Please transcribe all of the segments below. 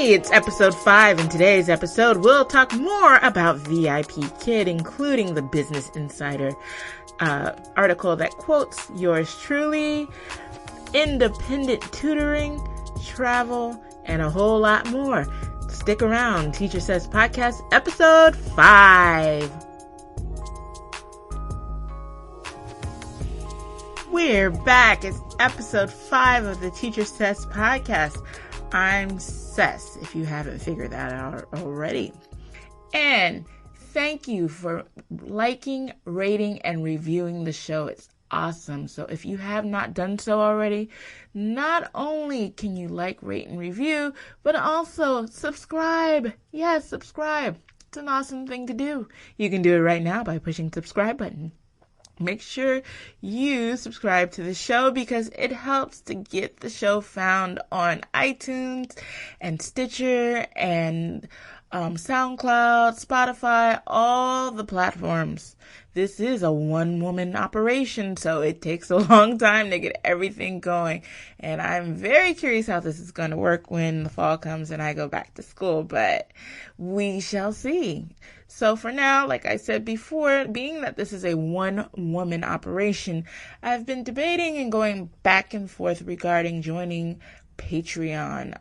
It's episode 5. In today's episode, we'll talk more about VIPKID, including the Business Insider article that quotes yours truly, independent tutoring, travel, and a whole lot more. Stick around. Teacher Says Podcast, episode 5. We're back. It's episode 5 of the Teacher Says Podcast. I'm Cess, if you haven't figured that out already. And thank you for liking, rating, and reviewing the show. It's awesome. So if you have not done so already, not only can you like, rate, and review, but also subscribe. Yes, subscribe. It's an awesome thing to do. You can do it right now by pushing the subscribe button. Make sure you subscribe to the show because it helps to get the show found on iTunes and Stitcher and SoundCloud, Spotify, all the platforms. This is a one-woman operation, so it takes a long time to get everything going. And I'm very curious how this is going to work when the fall comes and I go back to school, but we shall see. So for now, like I said before, being that this is a one-woman operation, I've been debating and going back and forth regarding joining Patreon.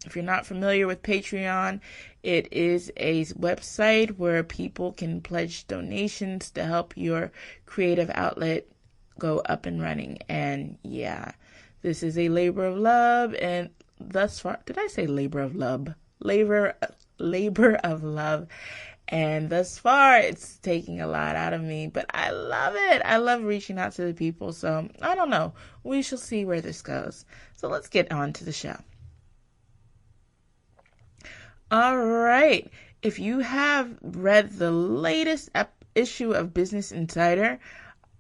If you're not familiar with Patreon, it is a website where people can pledge donations to help your creative outlet go up and running. And yeah, this is a labor of love. And thus far, did I say labor of love? Labor of love. And thus far, it's taking a lot out of me, but I love it. I love reaching out to the people. So I don't know. We shall see where this goes. So let's get on to the show. All right. If you have read the latest issue of Business Insider,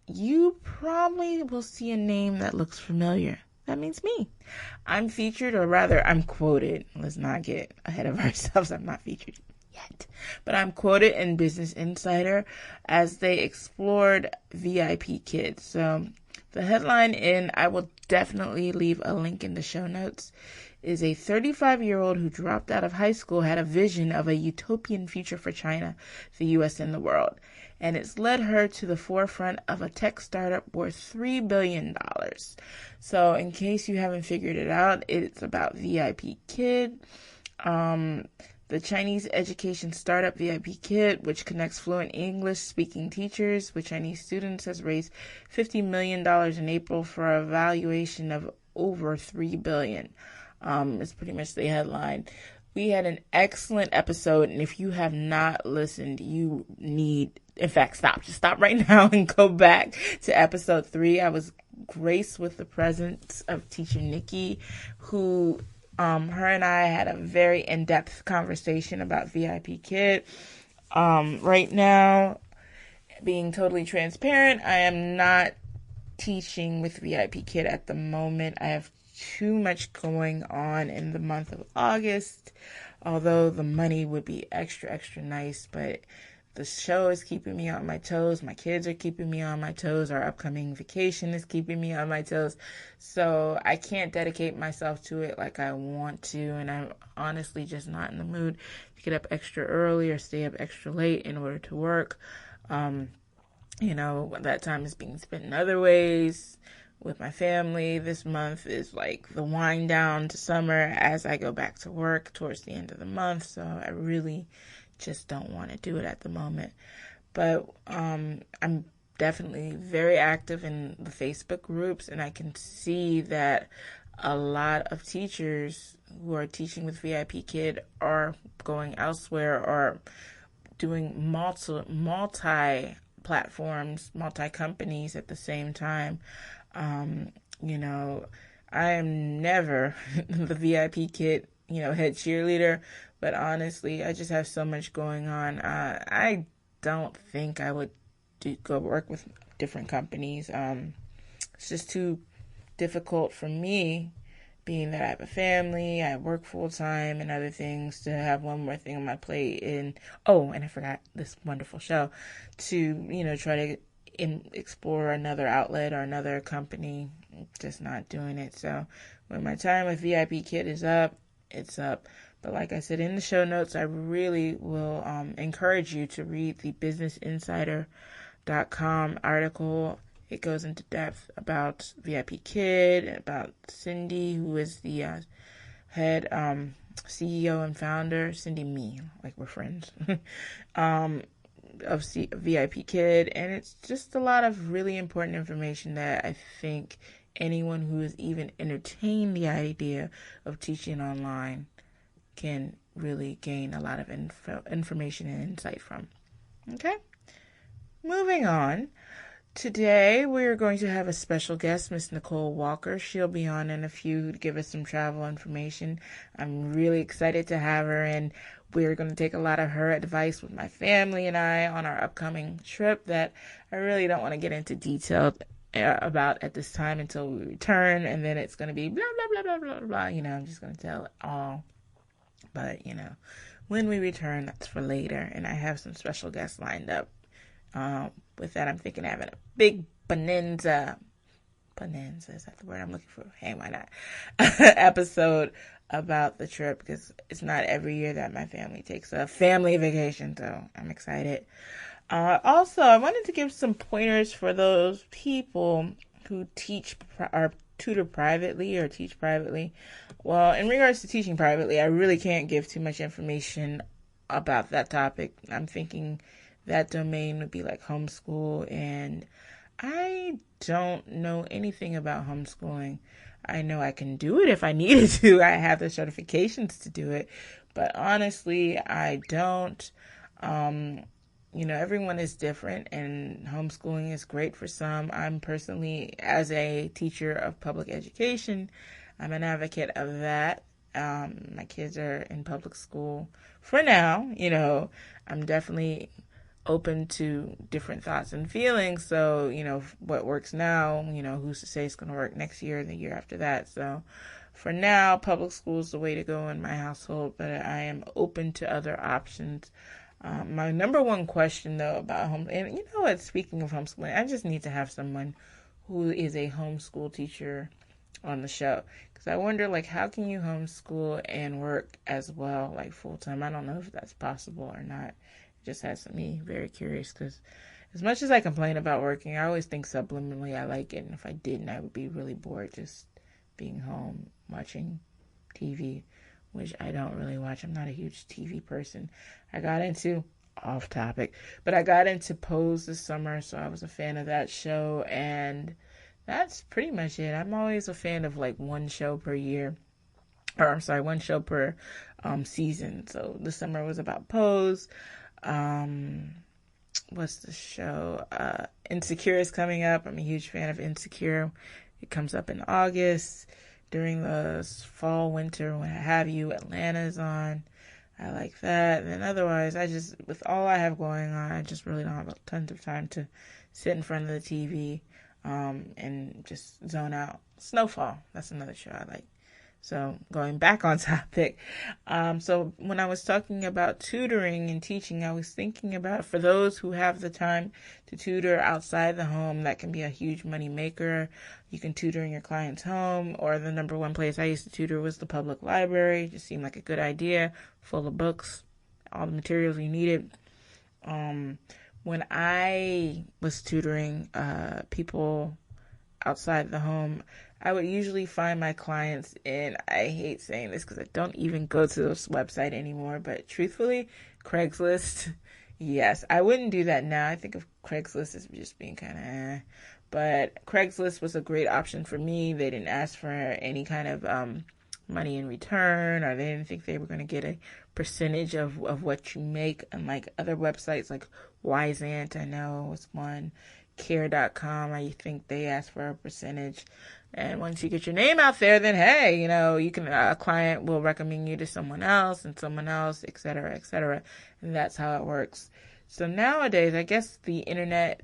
you probably will see a name that looks familiar. That means me. I'm featured, or rather, I'm quoted. Let's not get ahead of ourselves. I'm not featured yet. But I'm quoted in Business Insider as they explored VIPKID. So the headline, and I will definitely leave a link in the show notes, is a 35-year-old who dropped out of high school had a vision of a utopian future for China, the U.S., and the world. And it's led her to the forefront of a tech startup worth $3 billion. So in case you haven't figured it out, it's about VIPKID. The Chinese education startup VIPKID, which connects fluent English-speaking teachers with Chinese students, has raised $50 million in April for a valuation of over $3 billion. It's pretty much the headline. We had an excellent episode, and if you have not listened, you need, in fact, stop. Just stop right now and go back to episode 3. I was graced with the presence of teacher Nikki, who her and I had a very in-depth conversation about VIPKID. Right now, being totally transparent, I am not teaching with VIPKID at the moment. I have too much going on in the month of August, although the money would be extra nice, but the show is keeping me on my toes. My kids are keeping me on my toes. Our upcoming vacation is keeping me on my toes. So I can't dedicate myself to it like I want to. And I'm honestly just not in the mood to get up extra early or stay up extra late in order to work. That time is being spent in other ways with my family. This month is like the wind down to summer as I go back to work towards the end of the month. So I really just don't want to do it at the moment. But I'm definitely very active in the Facebook groups, and I can see that a lot of teachers who are teaching with VIPKID are going elsewhere or doing multi platforms, multi companies at the same time. I am never the VIPKID, head cheerleader, but honestly, I just have so much going on. I don't think I would go work with different companies. It's just too difficult for me, being that I have a family, I work full time and other things, to have one more thing on my plate. And I forgot this wonderful show, to, try to explore another outlet or another company. Just not doing it. So when my time with VIPKID is up, it's up. But like I said in the show notes, I really will encourage you to read the businessinsider.com article. It goes into depth about VIPKID, about Cindy, who is the head CEO and founder, Cindy Me, like we're friends, of VIPKID, and it's just a lot of really important information that I think anyone who has even entertained the idea of teaching online can really gain a lot of information and insight from. Okay, moving on. Today, we're going to have a special guest, Miss Nicole Walker. She'll be on in a few to give us some travel information. I'm really excited to have her, and we're going to take a lot of her advice with my family and I on our upcoming trip that I really don't want to get into detail about at this time until we return, and then it's going to be blah, blah, blah, blah, blah, blah. I'm just going to tell it all. But, when we return, that's for later, and I have some special guests lined up. With that, I'm thinking of having a big bonanza, is that the word I'm looking for? Hey, why not? Episode about the trip, because it's not every year that my family takes a family vacation, so I'm excited. Also, I wanted to give some pointers for those people who teach or tutor privately or teach privately. Well, in regards to teaching privately, I really can't give too much information about that topic. I'm thinking that domain would be like homeschool, and I don't know anything about homeschooling. I know I can do it if I needed to. I have the certifications to do it, but honestly, I don't. Everyone is different, and homeschooling is great for some. I'm personally, as a teacher of public education, I'm an advocate of that. My kids are in public school for now. I'm definitely open to different thoughts and feelings. So, what works now, who's to say it's going to work next year and the year after that. So for now, public school is the way to go in my household, but I am open to other options. My number one question though about home, and you know what, speaking of homeschooling, I just need to have someone who is a homeschool teacher on the show. Because I wonder, how can you homeschool and work as well, full time? I don't know if that's possible or not. Just has me very curious, because as much as I complain about working, I always think subliminally I like it, and if I didn't, I would be really bored just being home watching TV, which I don't really watch. I'm not a huge TV person. I got into Pose this summer, so I was a fan of that show, and that's pretty much it. I'm always a fan of one show per year, or I'm sorry, one show per season. So this summer was about Pose. What's the show? Insecure is coming up. I'm a huge fan of Insecure. It comes up in August during the fall, winter, what have you. Atlanta is on. I like that. And then otherwise, with all I have going on, I just really don't have tons of time to sit in front of the TV and just zone out. Snowfall, that's another show I like. So going back on topic, so when I was talking about tutoring and teaching, I was thinking about, for those who have the time to tutor outside the home, that can be a huge money maker. You can tutor in your client's home, or the number one place I used to tutor was the public library. It just seemed like a good idea, full of books, all the materials you needed. When I was tutoring people outside the home, I would usually find my clients in, I hate saying this because I don't even go to this website anymore, but truthfully, Craigslist. Yes, I wouldn't do that now. I think of Craigslist as just being kind of but Craigslist was a great option for me. They didn't ask for any kind of money in return, or they didn't think they were going to get a percentage of what you make, unlike other websites like Wisant, I know was one, care.com, I think they ask for a percentage. And once you get your name out there, then hey, you can, a client will recommend you to someone else, et cetera, and that's how it works. So nowadays, I guess the internet,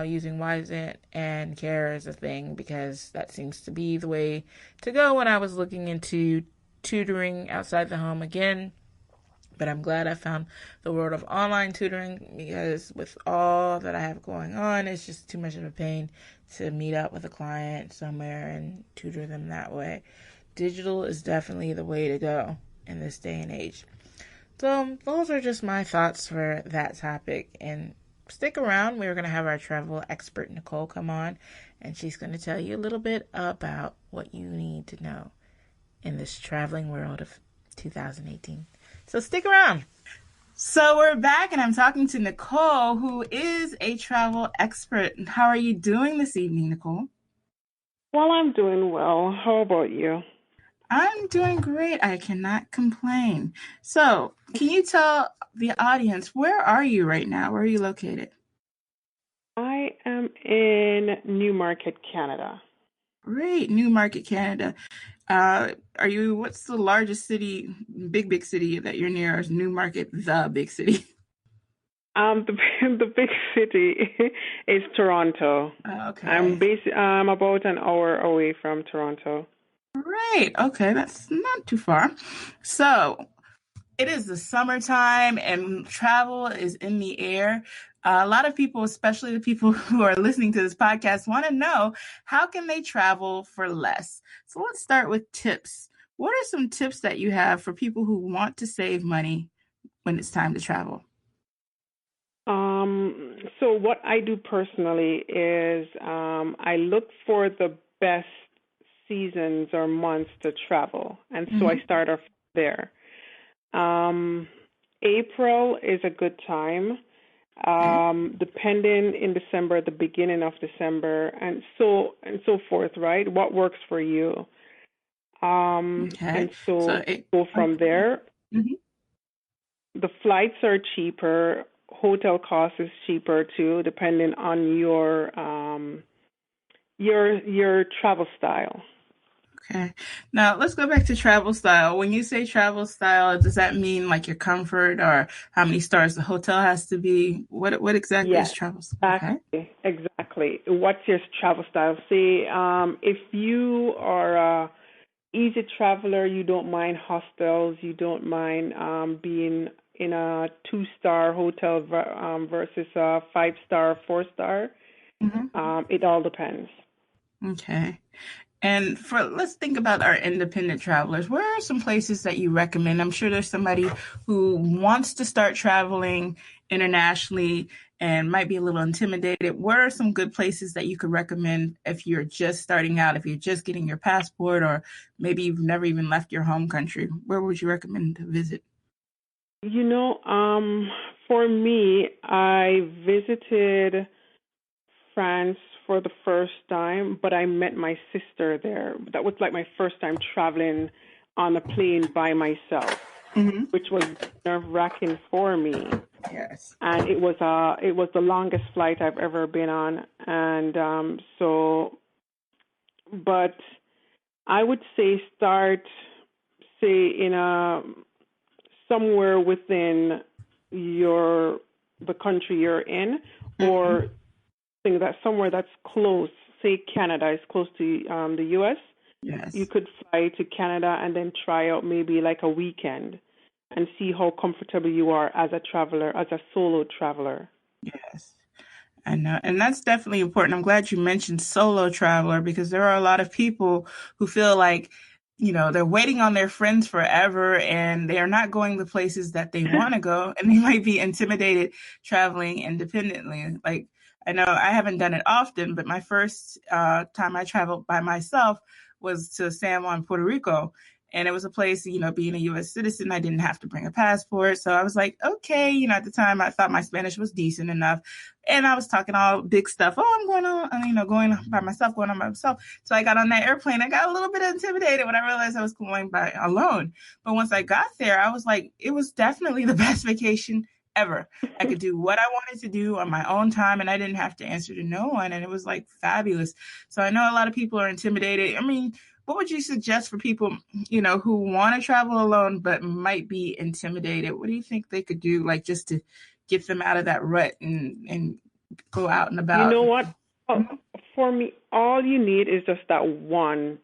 using Wisant and Care is a thing, because that seems to be the way to go when I was looking into tutoring outside the home again. But I'm glad I found the world of online tutoring, because with all that I have going on, it's just too much of a pain to meet up with a client somewhere and tutor them that way. Digital is definitely the way to go. in this day and age. So those are just my thoughts for that topic. And stick around. We're going to have our travel expert, Nicole, come on, and she's going to tell you a little bit about what you need to know in this traveling world of 2018. So stick around. So we're back, and I'm talking to Nicole, who is a travel expert. How are you doing this evening, Nicole? Well, I'm doing well. How about you? I'm doing great. I cannot complain. So, can you tell the audience, where are you right now? Where are you located? I am in Newmarket, Canada. Great, Newmarket, Canada. What's the largest city, big city that you're near? Is Newmarket the big city? The the big city is Toronto. Okay. I'm about an hour away from Toronto. Right. Okay, that's not too far. So, it is the summertime and travel is in the air. A lot of people, especially the people who are listening to this podcast, want to know how can they travel for less. So let's start with tips. What are some tips that you have for people who want to save money when it's time to travel? So what I do personally is I look for the best seasons or months to travel, and so I Mm-hmm. start off there. Um, April is a good time. Okay. Depending in December, the beginning of December, and so forth, right? What works for you? Okay. And so So it. go from there. Mhm. The flights are cheaper. Hotel cost is cheaper too, depending on your travel style. Okay. Now let's go back to travel style. When you say travel style, does that mean like your comfort or how many stars the hotel has to be? What exactly is Yes, travel style? Okay. exactly. What's your travel style? Say, if you are a easy traveler, you don't mind hostels, you don't mind being in a two-star hotel versus a five-star, four-star. Hmm. It all depends. Okay. And let's think about our independent travelers. Where are some places that you recommend? I'm sure there's somebody who wants to start traveling internationally and might be a little intimidated. Where are some good places that you could recommend if you're just starting out, if you're just getting your passport, or maybe you've never even left your home country? Where would you recommend to visit? You know, for me, I visited France for the first time, but I met my sister there. That was like my first time traveling on a plane by myself, Hmm. which was nerve-wracking for me. Yes. And it was the longest flight I've ever been on, and but I would say start say in a somewhere within your the country you're in, Hmm. or think that somewhere that's close. Say Canada is close to the U.S. You Yes. could fly to Canada and then try out maybe like a weekend and see how comfortable you are as a traveler, as a solo traveler. Yes. I know. And that's definitely important. I'm glad you mentioned solo traveler because there are a lot of people who feel like, they're waiting on their friends forever and they're not going the places that they want to go and they might be intimidated traveling independently. Like, I know I haven't done it often, but my first time I traveled by myself was to San Juan, Puerto Rico. And it was a place, being a US citizen, I didn't have to bring a passport. So I was like, okay, at the time I thought my Spanish was decent enough. And I was talking all big stuff. Oh, I'm going on, going by myself, going on by myself. So I got on that airplane. I got a little bit intimidated when I realized I was going by alone. But once I got there, I was like, it was definitely the best vacation ever. I could do what I wanted to do on my own time and I didn't have to answer to no one. And it was like fabulous. So I know a lot of people are intimidated. I mean, what would you suggest for people, who want to travel alone but might be intimidated? What do you think they could do, like just to get them out of that rut and go out and You about? know what? Oh, Mhm. for me, all you need is just that one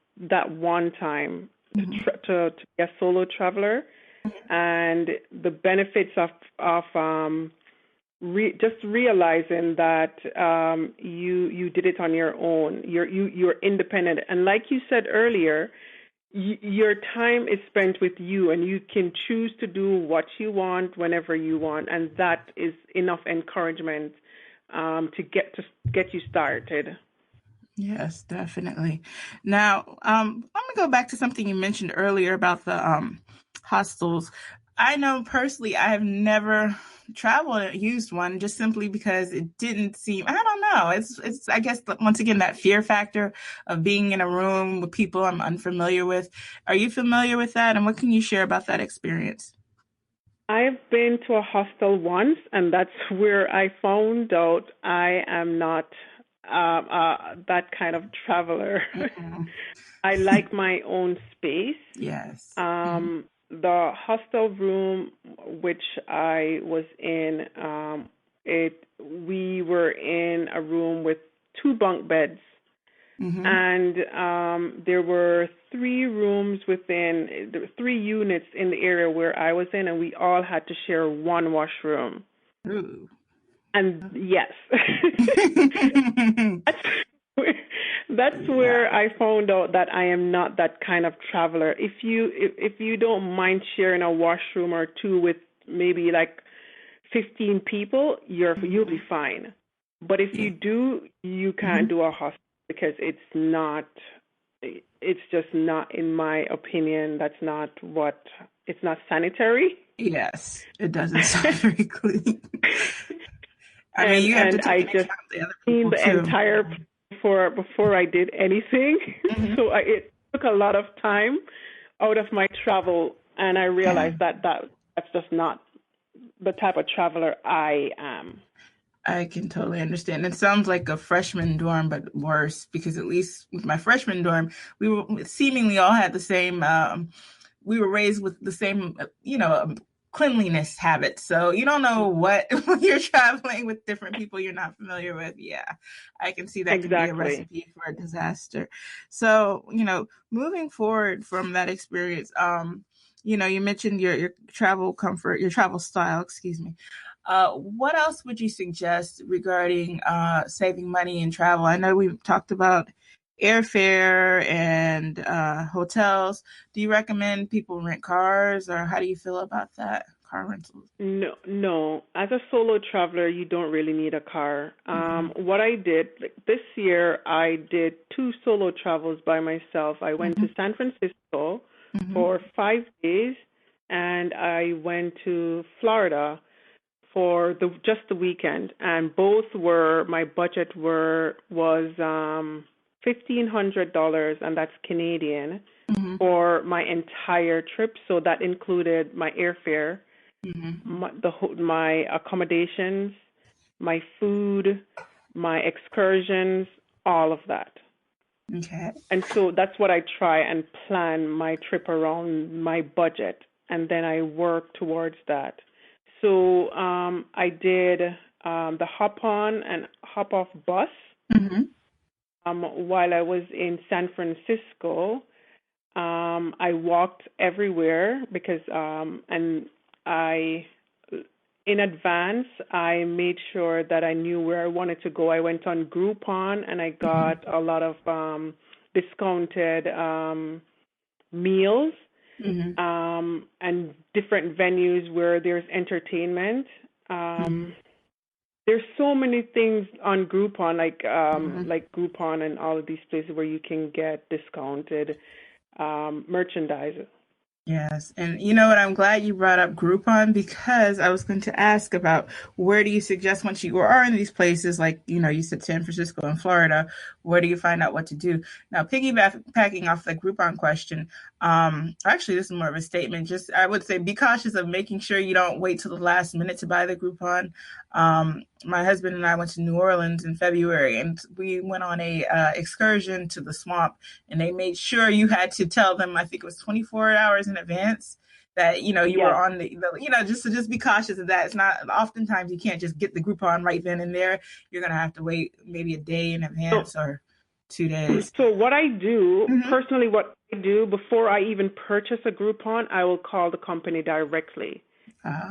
time Mhm. to be a solo traveler, and the benefits of just realizing that you did it on your own. You're independent, and like you said earlier, your time is spent with you, and you can choose to do what you want whenever you want, and that is enough encouragement to get you started. Yes, definitely. Now, let me go back to something you mentioned earlier about the hostels. I know personally, I have never traveled and used one just simply because it didn't seem, I don't know. I guess, once again, that fear factor of being in a room with people I'm unfamiliar with. Are you familiar with that? And what can you share about that experience? I've been to a hostel once, and that's where I found out I am not that kind of traveler. Mm-mm. I like my own space. Yes. Mhm. The hostel room which I was in, it we were in a room with two bunk beds, Mhm. and there were there were three units in the area where I was in, and we all had to share one washroom. Ooh. And yes, that's where, that's Yeah. where I found out that I am not that kind of traveler. If you don't mind sharing a washroom or two with maybe like 15 people, you'll be Mhm. fine. But if Yeah. you do, you can't Mhm. do a hostel because it's just not, in my opinion, that's not what, it's not sanitary. Yes, it doesn't sound very clean. I mean, and you have to and take I into just account the other seen people the too. entire before I did anything. Hmm. So it took a lot of time out of my travel, and I Yeah, realized that's just not the type of traveler I am. I can totally understand. It sounds like a freshman dorm, but worse because at least with my freshman dorm, we were seemingly all had the same. We were raised with the same, cleanliness habits. So you don't know what when you're traveling with different people you're not familiar with. Yeah, I can see that can be a Exactly. recipe for a disaster. So, moving forward from that experience, you mentioned your travel comfort, your travel style, excuse me. What else would you suggest regarding saving money in travel? I know we've talked about airfare and hotels. Do you recommend people rent cars, or how do you feel about that? Car rentals. No, no. As a solo traveler, you don't really need a car. Mm-hmm. What I did, like, this year, I did two solo travels by myself. I went Mm-hmm. to San Francisco Mm-hmm. for 5 days, and I went to Florida for the weekend. And both were, my budget was $1,500, and that's Canadian, Mm-hmm. for my entire trip. So that included my airfare, Mm-hmm. my accommodations, my food, my excursions, all of that. Okay. And so that's what I try and plan my trip around my budget, and then I work towards that. So I did the hop on and hop off bus Mm-hmm. while I was in San Francisco. I walked everywhere because, and I, in advance, I made sure that I knew where I wanted to go. I went on Groupon, and I Mm-hmm. got a lot of discounted meals, Mm-hmm. and different venues where there's entertainment. Mm-hmm. Um, there's so many things on Groupon, Mm-hmm. like Groupon and all of these places where you can get discounted merchandise. Yes. And you know what? I'm glad you brought up Groupon because I was going to ask about where do you suggest once you are in these places, like, you said San Francisco and Florida, where do you find out what to do? Now, piggybacking off the Groupon question, actually, this is more of a statement. Just, I would say be cautious of making sure you don't wait till the last minute to buy the Groupon. My husband and I went to New Orleans in February and we went on a excursion to the swamp, and they made sure you had to tell them, I think it was 24 hours in advance, that you were Yes. on just be cautious of that. It's not, oftentimes you can't just get the Groupon right then and there. You're gonna have to wait maybe a day in So, advance or 2 days. so what I do, Mm-hmm. personally, what I do before I even purchase a Groupon, I will call the company directly.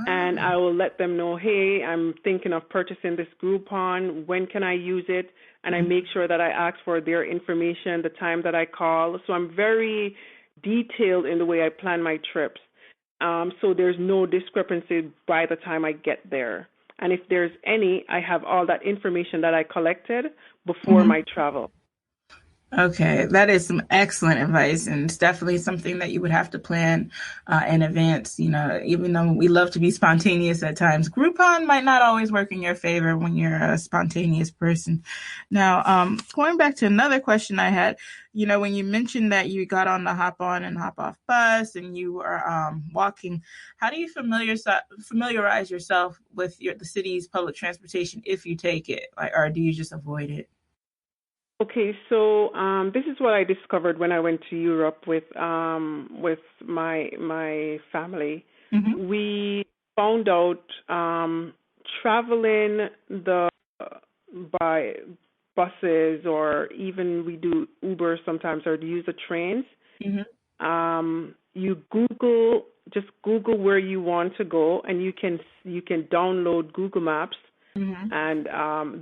And Ah. I will let them know, hey, I'm thinking of purchasing this Groupon. When can I use it? And I Mm-hmm. make sure that I ask for their information the time that I call. So I'm very detailed in the way I plan my trips. So there's no discrepancy by the time I get there. And if there's any, I have all that information that I collected before Mhm. my travel. Okay, that is some excellent advice, and it's definitely something that you would have to plan in advance. You know, even though we love to be spontaneous at times, Groupon might not always work in your favor when you're a spontaneous person. Now, going back to another question I had, you know, when you mentioned that you got on the hop on and hop off bus and you were walking, how do you familiarize yourself with the city's public transportation if you take it, like, or do you just avoid it? Okay, so this is what I discovered when I went to Europe with my family. Mm-hmm. We found out traveling the by buses, or even we do Uber sometimes, or use the trains. Mm-hmm. You just Google where you want to go, and you can download Google Maps, Mm-hmm. and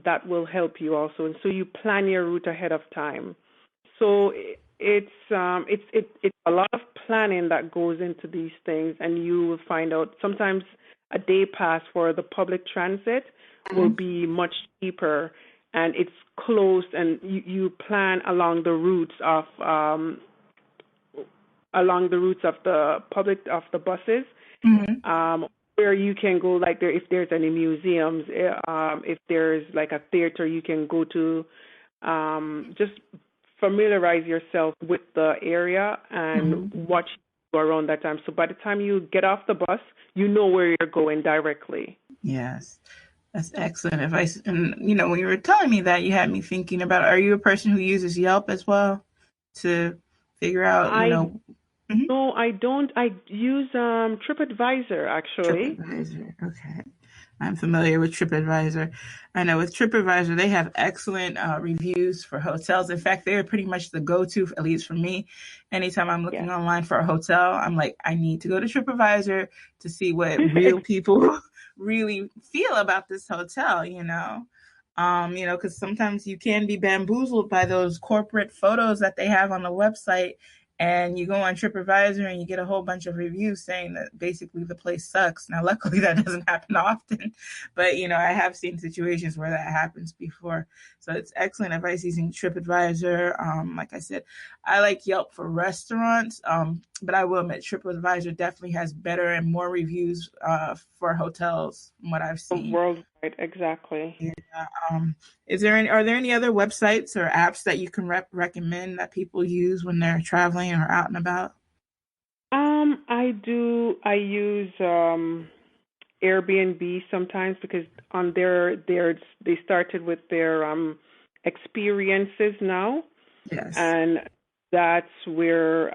that will help you also. And so you plan your route ahead of time. So it's a lot of planning that goes into these things, and you will find out sometimes a day pass for the public transit will be much cheaper, and it's close, and you plan along the routes of the buses, Mm-hmm. where you can go, like if there's any museums, if there's like a theater you can go to, just familiarize yourself with the area and Mm-hmm. watch you around that time. So by the time you get off the bus, you know where you're going directly. Yes, that's excellent advice. And you know, when you were telling me that, you had me thinking about, are you a person who uses Yelp as well to figure out, you I know, mhm, No, I don't. I use TripAdvisor actually. TripAdvisor? Okay. I'm familiar with TripAdvisor. I know with TripAdvisor, they have excellent reviews for hotels. In fact, they're pretty much the go-to, at least for me. Anytime I'm looking Yes. online for a hotel, I'm like, I need to go to TripAdvisor to see what real people really feel about this hotel, you know, because sometimes you can be bamboozled by those corporate photos that they have on the website, and you go on TripAdvisor and you get a whole bunch of reviews saying that basically the place sucks. Now, luckily, that doesn't happen often, but you know, I have seen situations where that happens before. So it's excellent advice using TripAdvisor. Like I said, I like Yelp for restaurants, but I will admit TripAdvisor definitely has better and more reviews for hotels from what I've seen. Worldwide, exactly. Yeah. Um, are there any other websites or apps that you can recommend that people use when they're traveling or out and about? I do. I use Airbnb sometimes, because on they started with their experiences now, Yes. and that's where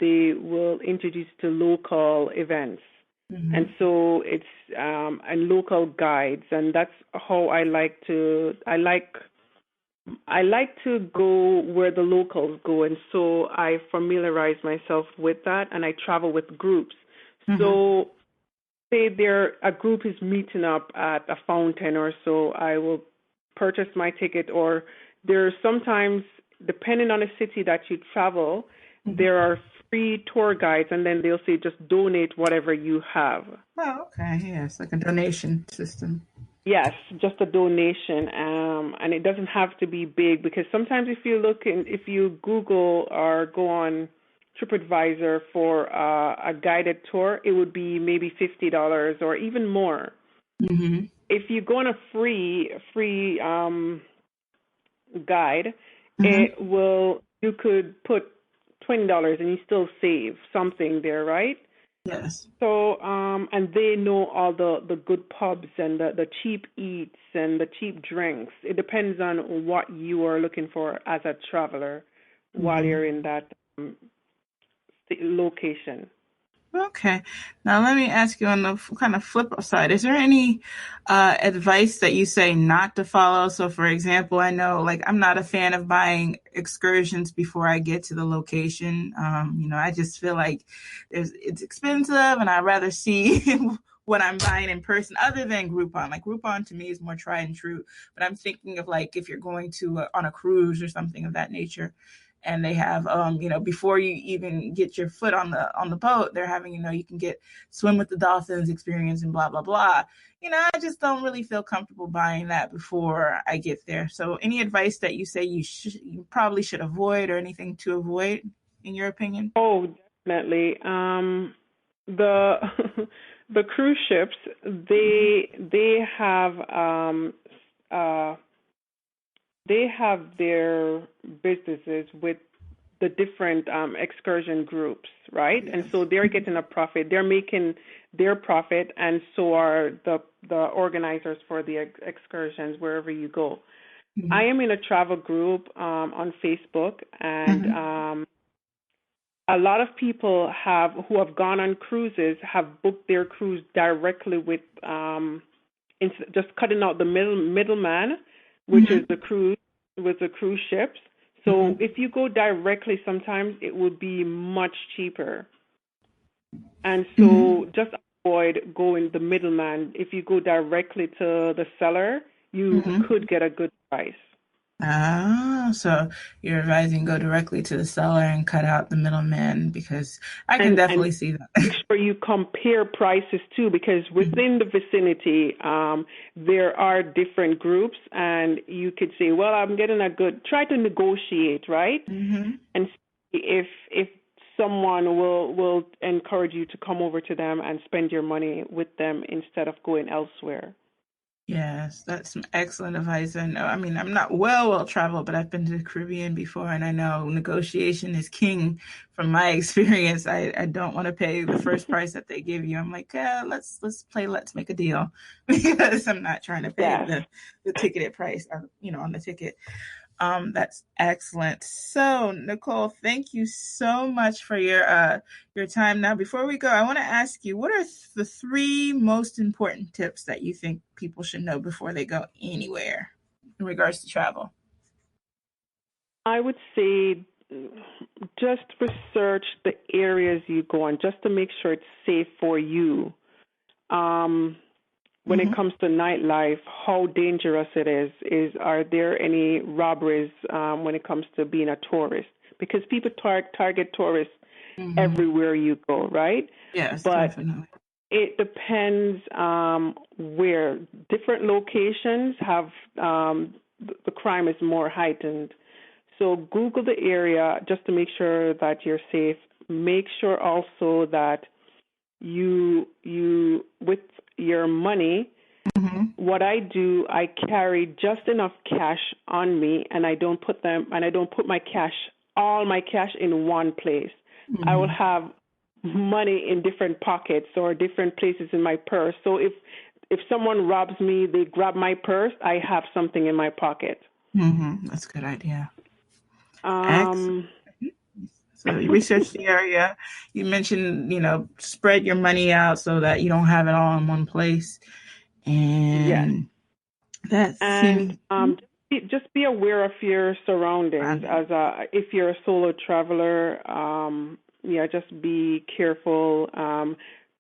they will introduce to local events. And Hmm. so it's and local guides, and that's how I like to go where the locals go, and so I familiarize myself with that, and I travel with groups. Hmm. So say a group is meeting up at a fountain or so, I will purchase my ticket. Or there's sometimes, depending on the city that you travel, Hmm. there are free tour guides, and then they'll say just donate whatever you have. Oh, okay. Yes, like a donation system. Yes, just a donation, and it doesn't have to be big, because sometimes if you Google or go on TripAdvisor for a guided tour, it would be maybe $50 or even more. Hmm. If you go on a free guide, Hmm. you could put $20 and you still save something there, right? Yes. So, and they know all the good pubs and the cheap eats and the cheap drinks. It depends on what you are looking for as a traveler while Hmm. you're in that location. Okay. Now let me ask you on the kind of flip side. Is there any advice that you say not to follow? So, for example, I know like I'm not a fan of buying excursions before I get to the location. You know, I just feel like it's expensive, and I'd rather see what I'm buying in person, other than Groupon. Like Groupon to me is more tried and true. But I'm thinking of like if you're going to on a cruise or something of that nature. and they have before you even get your foot on the boat, they're having, you can get swim with the dolphins experience and blah blah blah. I just don't really feel comfortable buying that before I get there. So any advice that you say you probably should avoid, or anything to avoid in your opinion? Oh, definitely. The the cruise ships, uh they have their businesses with the different excursion groups, right? And Yes. so they're getting a profit. They're making their profit, and so are the organizers for the excursions wherever you go. I Mm-hmm. am in a travel group on Facebook, and Mm-hmm. a lot of people who have gone on cruises have booked their cruise directly with just cutting out the middleman, which is Mm-hmm. the cruise with the cruise ships. So Mm-hmm. if you go directly, sometimes it would be much cheaper. And Mm-hmm. so just avoid going the middleman. If you go directly to the seller, you Mm-hmm. could get a good price. Ah, so you're advising go directly to the seller and cut out the middleman, because I can And definitely see that. make sure you compare prices too, because within the vicinity, there are different groups, and you could say, well, I'm getting a good, try to negotiate, right? Mm-hmm. And see if someone will encourage you to come over to them and spend your money with them instead of going elsewhere. Yes, that's some excellent advice. I know. I mean, I'm not well traveled, but I've been to the Caribbean before, and I know negotiation is king. From my experience, I don't want to pay the first price that they give you. I'm like, let's make a deal, because I'm not trying to pay Yes. the ticketed price, on the ticket. That's excellent. So, Nicole, thank you so much for your time. Now, before we go, I want to ask you, what are the three most important tips that you think people should know before they go anywhere in regards to travel? I would say just research the areas you go on just to make sure it's safe for you. Um, when it Mm-hmm. comes to nightlife, how dangerous it is are there any robberies when it comes to being a tourist? Because people target tourists Mm-hmm. everywhere you go, right? Yes, But definitely. it depends where different locations have the crime is more heightened. So Google the area just to make sure that you're safe. Make sure also that you with your money, Mm-hmm. what I do, I carry just enough cash on me, and I don't put my cash, all my cash in one place. I will Mm-hmm. have money in different pockets or different places in my purse. So if someone robs me, they grab my purse, I have something in my pocket. Mm-hmm. That's a good idea. Excellent. Um, So you research the area. You mentioned, spread your money out so that you don't have it all in one place. yes. And that And seems just be aware of your surroundings. fun. If you're a solo traveler, yeah, just be careful.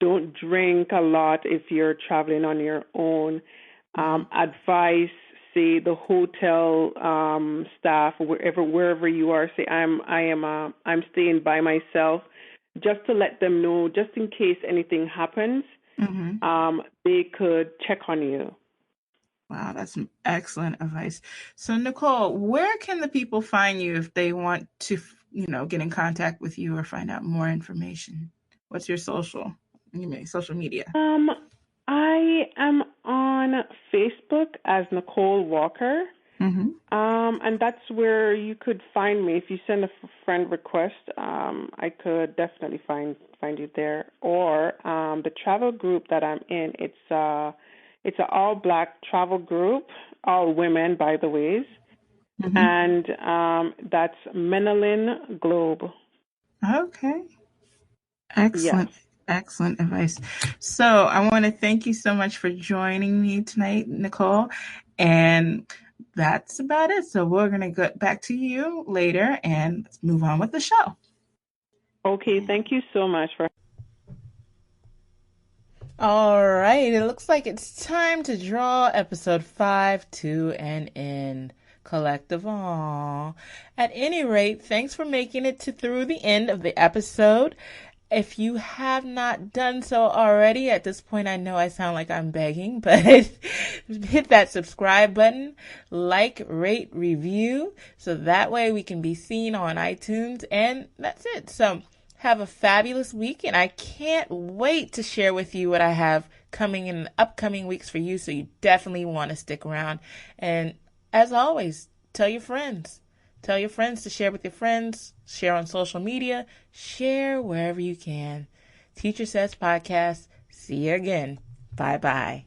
Don't drink a lot if you're traveling on your own. Mhm. Advice, say the hotel staff, wherever you are, say I'm staying by myself, just to let them know, just in case anything happens, Mhm. they could check on you. Wow, that's some excellent advice. So, Nicole, where can the people find you if they want to, get in contact with you or find out more information? What's your social media? Um, I am on Facebook as Nicole Walker. Mhm. And that's where you could find me. If you send a friend request, I could definitely find you there. Or the travel group that I'm in, it's an all black travel group, all women by the ways, Mhm. and that's Menelin Globe. Okay. Yes. Excellent. Excellent advice. So, I want to thank you so much for joining me tonight, Nicole. And that's about it. So, we're going to get back to you later and let's move on with the show. Okay. Thank you so much for. All right, it looks like it's time to draw episode 5 to an end. Collective. Aww. At any rate, thanks for making it through the end of the episode. If you have not done so already, at this point I know I sound like I'm begging, but hit that subscribe button, like, rate, review, so that way we can be seen on iTunes, and that's it. So have a fabulous week, and I can't wait to share with you what I have coming in the upcoming weeks for you, so you definitely want to stick around. And as always, tell your friends. Tell your friends to share with your friends, share on social media, share wherever you can. Teacher Says Podcast. See you again. Bye-bye.